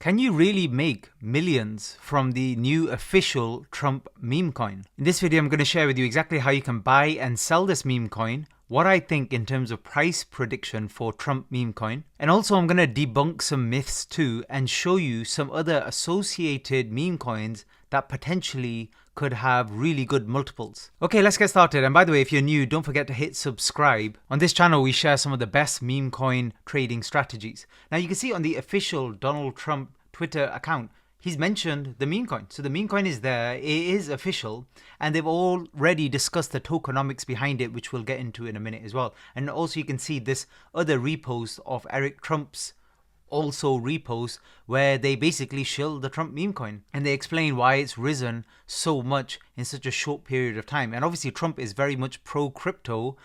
Can you really make millions from the new official Trump meme coin? In this video, I'm going to share with you exactly how you can buy and sell this meme coin, what I think in terms of price prediction for Trump meme coin, and also I'm going to debunk some myths too and show you some other associated meme coins that potentially could have really good multiples. Okay, let's get started. And by the way, if you're new, don't forget to hit subscribe. On this channel, we share some of the best meme coin trading strategies. Now you can see on the official Donald Trump Twitter account, he's mentioned the meme coin. So the meme coin is there, it is official, and they've already discussed the tokenomics behind it, which we'll get into in a minute as well. And also you can see this other repost of Eric Trump's also repost where they basically shill the Trump meme coin and they explain why it's risen so much in such a short period of time. And obviously Trump is very much pro crypto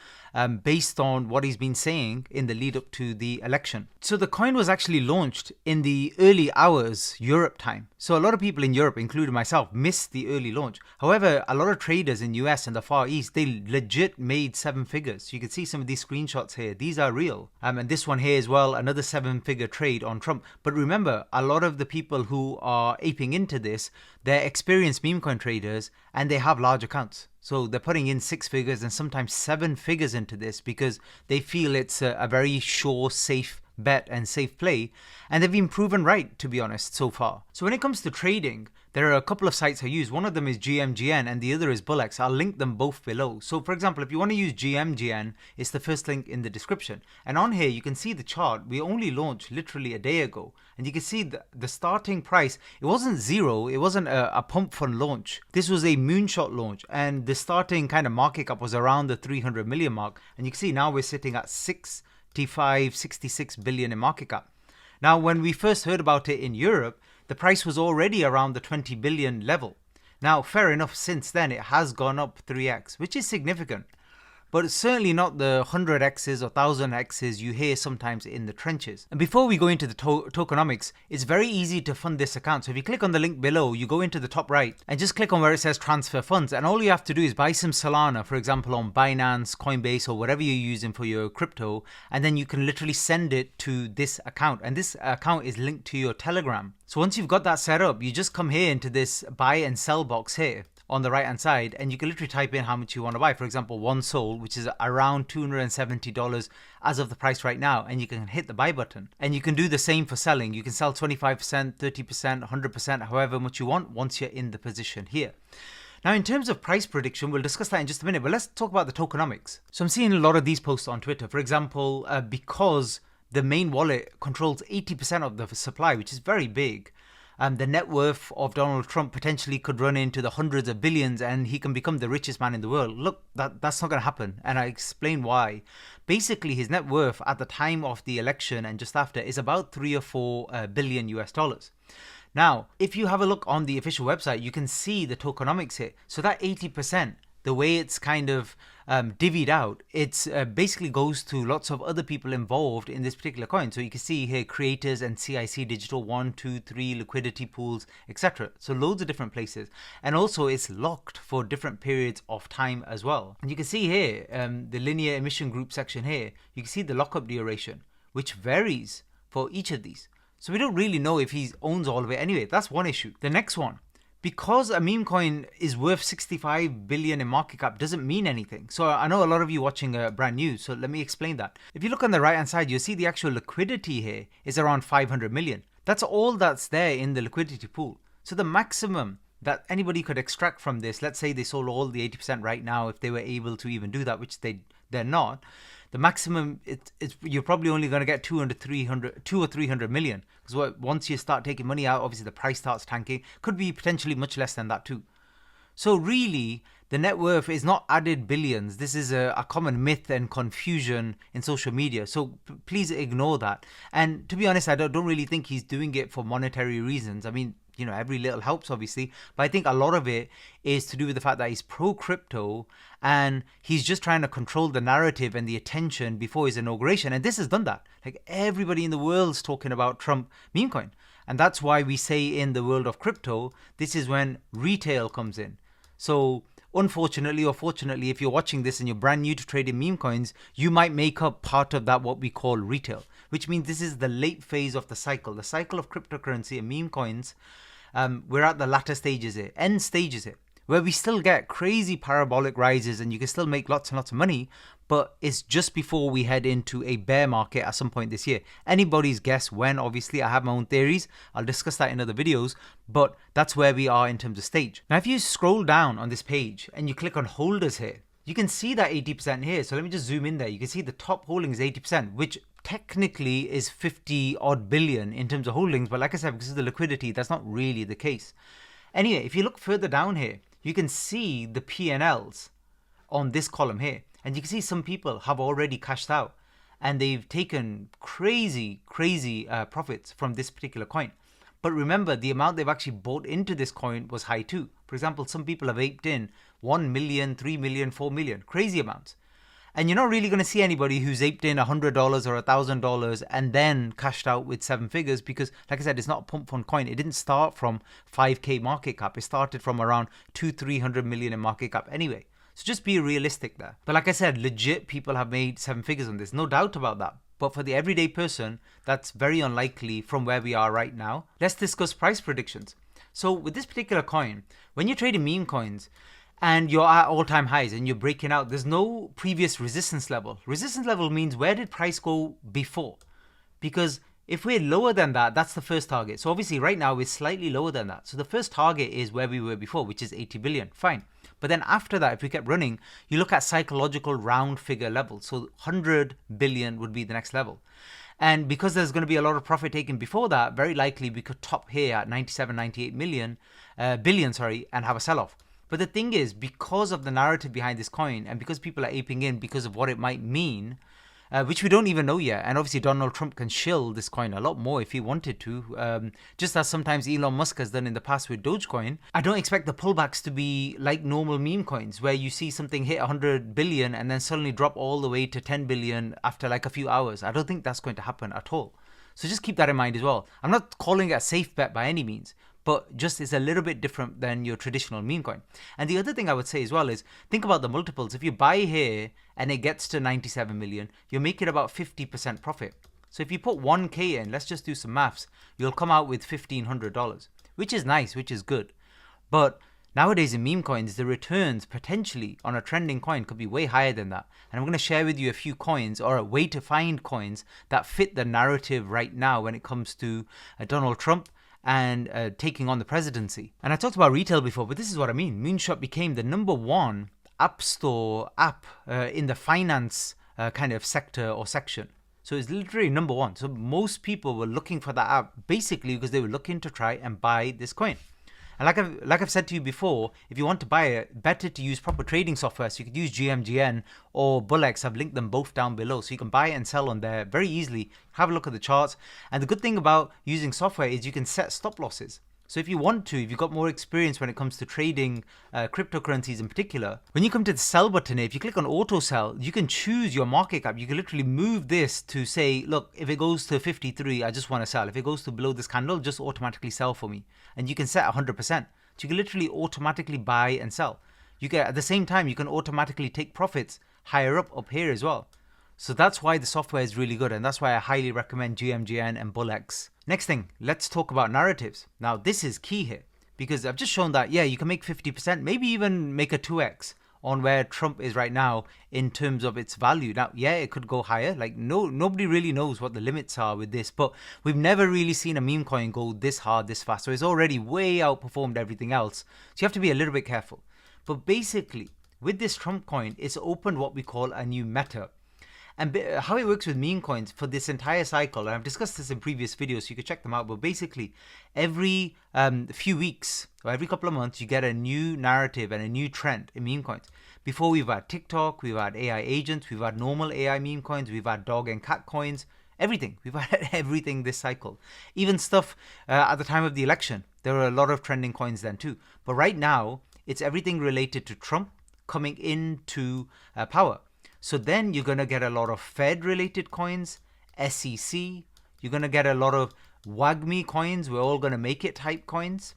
based on what he's been saying in the lead up to the election. So the coin was actually launched in the early hours Europe time. So a lot of people in Europe, including myself, missed the early launch. However, a lot of traders in US and the Far East, they legit made 7 figures. You can see some of these screenshots here. These are real. And this one here as well, another 7-figure trade on Trump. But remember, a lot of the people who are aping into this, they're experienced meme coin traders and they have large accounts. So they're putting in 6 figures and sometimes 7 figures into this because they feel it's a very sure, safe bet and safe play. And they've been proven right, to be honest, so far. So when it comes to trading, there are a couple of sites I use. One of them is GMGN and the other is Bullex. I'll link them both below. So for example, if you want to use GMGN, it's the first link in the description. And on here, you can see the chart. We only launched literally a day ago. And you can see the starting price, it wasn't zero. It wasn't a pump fund launch. This was a moonshot launch. And the starting kind of market cap was around the 300 million mark. And you can see now we're sitting at 66 billion in market cap. Now, when we first heard about it in Europe, the price was already around the 20 billion level. Now, fair enough, since then it has gone up 3x, which is significant, but it's certainly not the 100x's or 1000x's you hear sometimes in the trenches. And before we go into the tokenomics, it's very easy to fund this account. So if you click on the link below, you go into the top right and just click on where it says transfer funds. And all you have to do is buy some Solana, for example, on Binance, Coinbase, or whatever you're using for your crypto. And then you can literally send it to this account. And this account is linked to your Telegram. So once you've got that set up, you just come here into this buy and sell box here on the right hand side, and you can literally type in how much you want to buy. For example, one SOL, which is around $270 as of the price right now, and you can hit the buy button. And you can do the same for selling. You can sell 25%, 30%, 100%, however much you want once you're in the position here. Now, in terms of price prediction, we'll discuss that in just a minute, but let's talk about the tokenomics. So I'm seeing a lot of these posts on Twitter. For example, because the main wallet controls 80% of the supply, which is very big. The net worth of Donald Trump potentially could run into the hundreds of billions and he can become the richest man in the world. Look, that's not going to happen. And I explain why. Basically, his net worth at the time of the election and just after is about 3 or 4 billion US dollars. Now, if you have a look on the official website, you can see the tokenomics here. So that 80%, the way it's kind of divvied out, it's basically goes to lots of other people involved in this particular coin. So you can see here creators and CIC Digital 1, 2, 3 liquidity pools, etc. So loads of different places, and also it's locked for different periods of time as well. And you can see here the linear emission group section here, you can see the lockup duration, which varies for each of these. So we don't really know if he owns all of it anyway. That's one issue. The next one, because a meme coin is worth 65 billion in market cap doesn't mean anything. So I know a lot of you watching are brand new, so let me explain that. If you look on the right hand side, you'll see the actual liquidity here is around 500 million. That's all that's there in the liquidity pool. So the maximum that anybody could extract from this, let's say they sold all the 80% right now, if they were able to even do that, which they're not, the maximum, you're probably only going to get 2 or 300 million. Because once you start taking money out, obviously the price starts tanking. Could be potentially much less than that too. So really, the net worth is not added billions. This is a common myth and confusion in social media. So please ignore that. And to be honest, I don't really think he's doing it for monetary reasons. I mean, you know, every little helps obviously, but I think a lot of it is to do with the fact that he's pro crypto and he's just trying to control the narrative and the attention before his inauguration. And this has done that. Like everybody in the world's talking about Trump meme coin. And that's why we say in the world of crypto, this is when retail comes in. So unfortunately or fortunately, if you're watching this and you're brand new to trading meme coins, you might make up part of that what we call retail, which means this is the late phase of the cycle of cryptocurrency and meme coins. We're at the latter stages here, end stages here, where we still get crazy parabolic rises and you can still make lots and lots of money, but it's just before we head into a bear market at some point this year. Anybody's guess when, obviously. I have my own theories. I'll discuss that in other videos, but that's where we are in terms of stage. Now, if you scroll down on this page and you click on holders here, you can see that 80% here. So let me just zoom in there. You can see the top holding is 80%, which technically is 50 odd billion in terms of holdings. But like I said, because of the liquidity, that's not really the case. Anyway, if you look further down here, you can see the P&Ls on this column here. And you can see some people have already cashed out and they've taken crazy profits from this particular coin. But remember, the amount they've actually bought into this coin was high too. For example, some people have aped in 1 million, 3 million, 4 million, crazy amounts. And you're not really going to see anybody who's aped in $100 or $1,000 and then cashed out with 7 figures because, like I said, it's not a pump fund coin. It didn't start from 5K market cap. It started from around 200-300 million in market cap anyway. So just be realistic there. But like I said, legit people have made 7 figures on this. No doubt about that. But for the everyday person, that's very unlikely from where we are right now. Let's discuss price predictions. So with this particular coin, when you're trading meme coins, and you're at all-time highs and you're breaking out, there's no previous resistance level. Resistance level means where did price go before? Because if we're lower than that, that's the first target. So obviously right now we're slightly lower than that. So the first target is where we were before, which is 80 billion, fine. But then after that, if we kept running, you look at psychological round figure levels. So 100 billion would be the next level. And because there's going to be a lot of profit taken before that, very likely we could top here at 97, 98 billion, and have a sell-off. But the thing is, because of the narrative behind this coin and because people are aping in because of what it might mean, which we don't even know yet. And obviously Donald Trump can shill this coin a lot more if he wanted to, just as sometimes Elon Musk has done in the past with Dogecoin. I don't expect the pullbacks to be like normal meme coins where you see something hit 100 billion and then suddenly drop all the way to 10 billion after like a few hours. I don't think that's going to happen at all. So just keep that in mind as well. I'm not calling it a safe bet by any means, but just is a little bit different than your traditional meme coin. And the other thing I would say as well is think about the multiples. If you buy here and it gets to 97 million, you're making about 50% profit. So if you put 1K in, let's just do some maths, you'll come out with $1,500, which is nice, which is good. But nowadays in meme coins, the returns potentially on a trending coin could be way higher than that. And I'm going to share with you a few coins or a way to find coins that fit the narrative right now when it comes to Donald Trump and taking on the presidency. And I talked about retail before, but this is what I mean. Moonshot became the #1 app store app in the finance kind of sector or section. So it's literally #1. So most people were looking for that app basically because they were looking to try and buy this coin. And like I've said to you before, if you want to buy it, better to use proper trading software. So you could use GMGN or Bullex. I've linked them both down below. So you can buy and sell on there very easily. Have a look at the charts. And the good thing about using software is you can set stop losses. So if you want to, if you've got more experience when it comes to trading cryptocurrencies in particular, when you come to the sell button here, if you click on auto sell, you can choose your market cap. You can literally move this to say, look, if it goes to 53, I just want to sell. If it goes to below this candle, just automatically sell for me. And you can set 100%. So you can literally automatically buy and sell. You can, at the same time, you can automatically take profits higher up here as well. So that's why the software is really good, and that's why I highly recommend GMGN and Bullex. Next thing, let's talk about narratives. Now this is key here because I've just shown that, yeah, you can make 50%, maybe even make a 2x on where Trump is right now in terms of its value. Now, yeah, it could go higher. Like nobody really knows what the limits are with this, but we've never really seen a meme coin go this hard, this fast. So it's already way outperformed everything else. So you have to be a little bit careful. But basically, with this Trump coin, it's opened what we call a new meta. And how it works with meme coins for this entire cycle, and I've discussed this in previous videos, so you can check them out, but basically every few weeks or every couple of months, you get a new narrative and a new trend in meme coins. Before we've had TikTok, we've had AI agents, we've had normal AI meme coins, we've had dog and cat coins, everything. We've had everything this cycle. Even stuff at the time of the election, there were a lot of trending coins then too. But right now, it's everything related to Trump coming into power. So then you're going to get a lot of Fed related coins, SEC, you're going to get a lot of WAGMI coins, we're all going to make it type coins.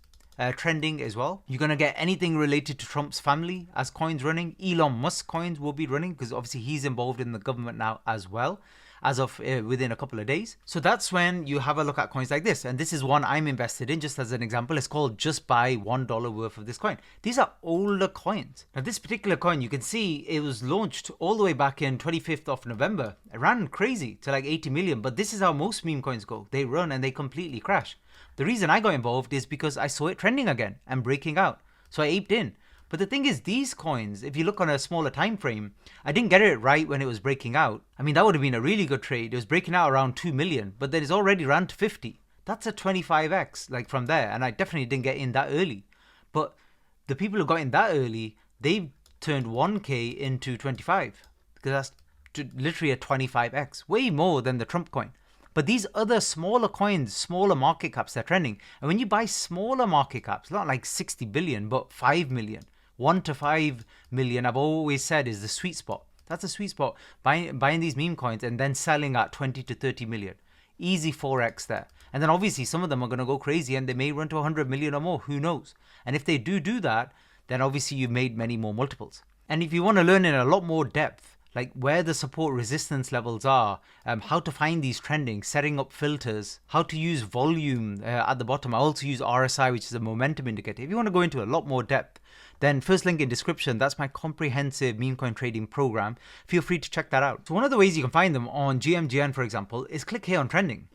trending as well. You're going to get anything related to Trump's family as coins running. Elon Musk coins will be running because obviously he's involved in the government now as well, as of within a couple of days. So that's when you have a look at coins like this. And this is one I'm invested in just as an example. It's called Just Buy $1 worth of this coin. These are older coins. Now this particular coin, you can see it was launched all the way back in 25th of November. It ran crazy to like 80 million, but this is how most meme coins go. They run and they completely crash. The reason I got involved is because I saw it trending again and breaking out. So I aped in. But the thing is, these coins, if you look on a smaller time frame, I didn't get it right when it was breaking out. I mean, that would have been a really good trade. It was breaking out around 2 million, but then it's already ran to 50. That's a 25x like from there. And I definitely didn't get in that early. But the people who got in that early, they've turned 1K into 25. Because that's literally a 25x, way more than the Trump coin. But these other smaller coins, smaller market caps, they're trending. And when you buy smaller market caps, not like 60 billion, but 5 million, 1 to 5 million, I've always said is the sweet spot. That's a sweet spot. Buying these meme coins and then selling at 20 to 30 million. Easy 4x there. And then obviously some of them are going to go crazy and they may run to 100 million or more. Who knows? And if they do that, then obviously you've made many more multiples. And if you want to learn in a lot more depth, like where the support resistance levels are, how to find these trending, setting up filters, how to use volume at the bottom. I also use RSI, which is a momentum indicator. If you want to go into a lot more depth, then first link in description, that's my comprehensive meme coin trading program. Feel free to check that out. So one of the ways you can find them on GMGN, for example, is click here on trending.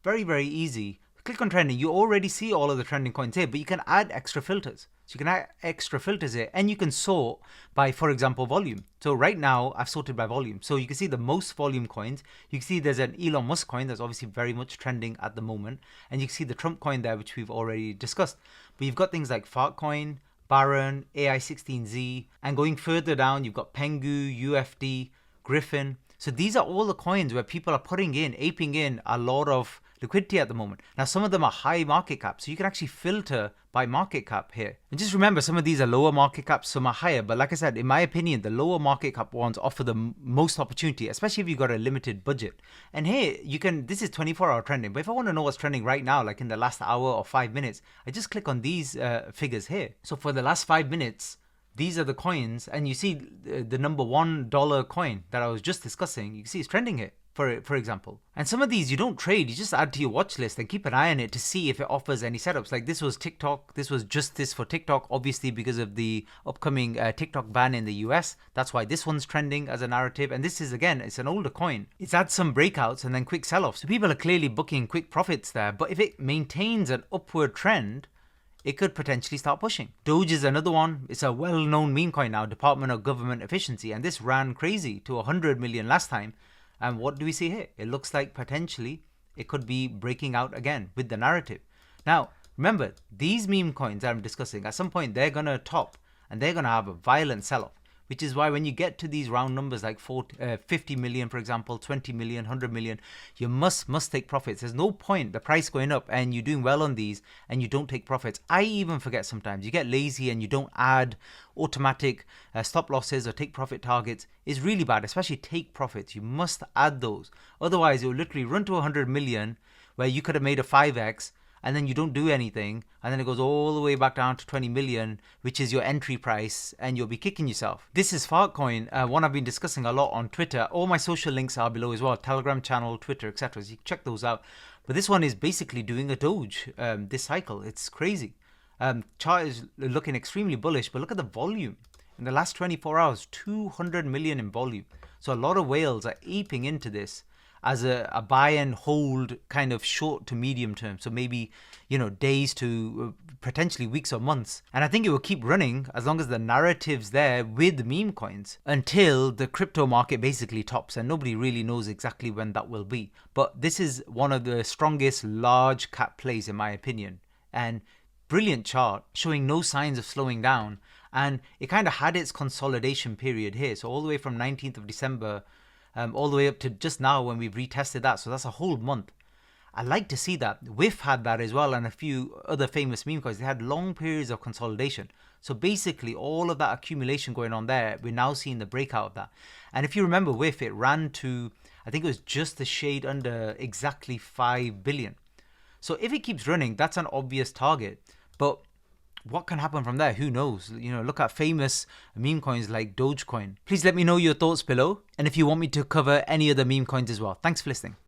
Very, very easy. Click on trending. You already see all of the trending coins here, but you can add extra filters. So you can add extra filters here and you can sort by, for example, volume. So right now I've sorted by volume. So you can see the most volume coins. You can see there's an Elon Musk coin that's obviously very much trending at the moment. And you can see the Trump coin there, which we've already discussed. But you've got things like Fartcoin, Baron, AI16Z, and going further down, you've got Pengu, UFD, Griffin. So these are all the coins where people are aping in a lot of liquidity at the moment. Now, some of them are high market cap, so you can actually filter by market cap here. And just remember, some of these are lower market caps, some are higher. But like I said, in my opinion, the lower market cap ones offer the most opportunity, especially if you've got a limited budget. And here, this is 24-hour trending. But if I want to know what's trending right now, like in the last hour or 5 minutes, I just click on these figures here. So for the last 5 minutes, these are the coins. And you see the number $1 coin that I was just discussing. You can see it's trending here. For example. And some of these you don't trade, you just add to your watch list and keep an eye on it to see if it offers any setups. Like this was TikTok, this was just this for TikTok, obviously because of the upcoming TikTok ban in the US. That's why this one's trending as a narrative. And this is, again, it's an older coin. It's had some breakouts and then quick sell-offs. So people are clearly booking quick profits there. But if it maintains an upward trend, it could potentially start pushing. Doge is another one. It's a well-known meme coin now, Department of Government Efficiency. And this ran crazy to 100 million last time. And what do we see here? It looks like potentially it could be breaking out again with the narrative. Now, remember, these meme coins that I'm discussing, at some point they're going to top and they're going to have a violent sell-off, which is why when you get to these round numbers like 50 million, for example, 20 million, 100 million, you must take profits. There's no point the price going up and you're doing well on these and you don't take profits. I even forget sometimes. You get lazy and you don't add automatic stop losses or take profit targets. Is really bad, especially take profits. You must add those. Otherwise, it will literally run to 100 million where you could have made a 5x and then you don't do anything, and then it goes all the way back down to 20 million, which is your entry price, and you'll be kicking yourself. This is Fartcoin, one I've been discussing a lot on Twitter. All my social links are below as well, Telegram channel, Twitter, etc. So you can check those out. But this one is basically doing a Doge this cycle. It's crazy. Chart is looking extremely bullish, but look at the volume. In the last 24 hours, 200 million in volume. So a lot of whales are aping into this as a buy and hold kind of short to medium term. So maybe, days to potentially weeks or months. And I think it will keep running as long as the narrative's there with meme coins until the crypto market basically tops. And nobody really knows exactly when that will be. But this is one of the strongest large cap plays in my opinion. And brilliant chart showing no signs of slowing down. And it kind of had its consolidation period here. So all the way from 19th of December all the way up to just now when we've retested that. So that's a whole month. I like to see that. WIF had that as well, and a few other famous meme coins. They had long periods of consolidation. So basically all of that accumulation going on there, we're now seeing the breakout of that. And if you remember WIF, it ran to, I think it was just a shade under exactly 5 billion. So if it keeps running, that's an obvious target. But what can happen from there? Who knows? Look at famous meme coins like Dogecoin. Please let me know your thoughts below, and if you want me to cover any other meme coins as well. Thanks for listening.